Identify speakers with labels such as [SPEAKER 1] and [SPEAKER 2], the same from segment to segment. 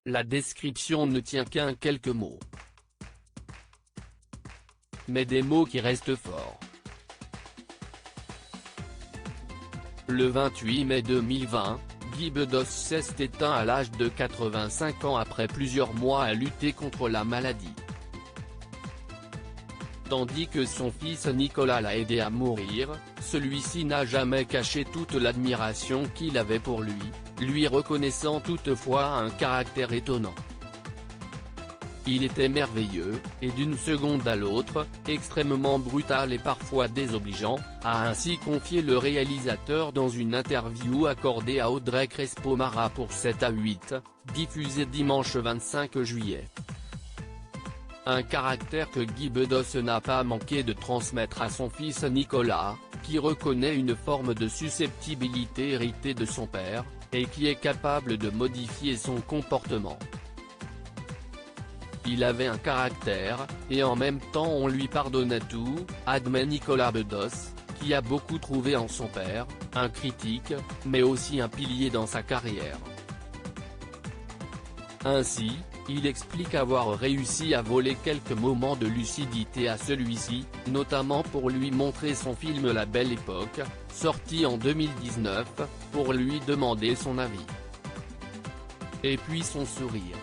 [SPEAKER 1] La description ne tient qu'un quelques mots. Mais des mots qui restent forts. Le 28 mai 2020, Guy Bedos s'est éteint à l'âge de 85 ans après plusieurs mois à lutter contre la maladie. Tandis que son fils Nicolas l'a aidé à mourir, celui-ci n'a jamais caché toute l'admiration qu'il avait pour lui reconnaissant toutefois un caractère étonnant. Il était merveilleux, et d'une seconde à l'autre, extrêmement brutal et parfois désobligeant, a ainsi confié le réalisateur dans une interview accordée à Audrey Crespo-Mara pour 7 à 8, diffusée dimanche 25 juillet. Un caractère que Guy Bedos n'a pas manqué de transmettre à son fils Nicolas, qui reconnaît une forme de susceptibilité héritée de son père, et qui est capable de modifier son comportement. Il avait un caractère, et en même temps on lui pardonnait tout, admet Nicolas Bedos, qui a beaucoup trouvé en son père, un critique, mais aussi un pilier dans sa carrière. Ainsi, il explique avoir réussi à voler quelques moments de lucidité à celui-ci, notamment pour lui montrer son film La Belle Époque, sorti en 2019, pour lui demander son avis. Et puis son sourire.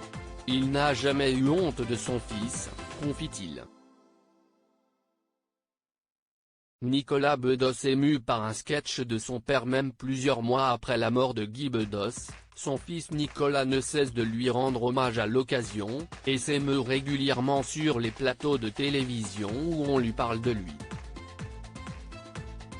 [SPEAKER 1] Il n'a jamais eu honte de son fils, confie-t-il. Nicolas Bedos ému par un sketch de son père même plusieurs mois après la mort de Guy Bedos, son fils Nicolas ne cesse de lui rendre hommage à l'occasion, et s'émeut régulièrement sur les plateaux de télévision où on lui parle de lui.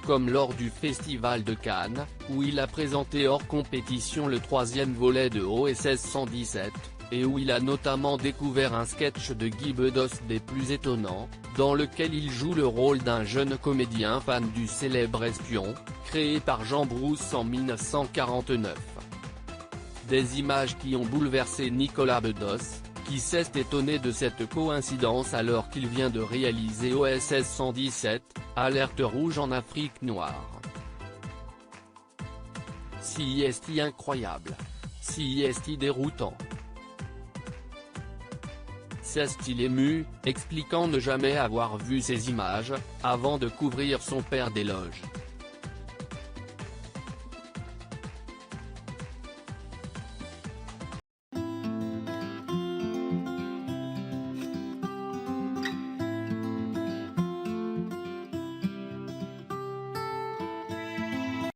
[SPEAKER 1] Comme lors du Festival de Cannes, où il a présenté hors compétition le 3e volet de OSS 117, et où il a notamment découvert un sketch de Guy Bedos des plus étonnants, dans lequel il joue le rôle d'un jeune comédien fan du célèbre espion, créé par Jean Brousse en 1949. Des images qui ont bouleversé Nicolas Bedos, qui s'est étonné de cette coïncidence alors qu'il vient de réaliser OSS 117, Alerte rouge en Afrique noire. Si est-il incroyable. Si est-il déroutant. S'est-il ému, expliquant ne jamais avoir vu ces images, avant de couvrir son père d'éloges.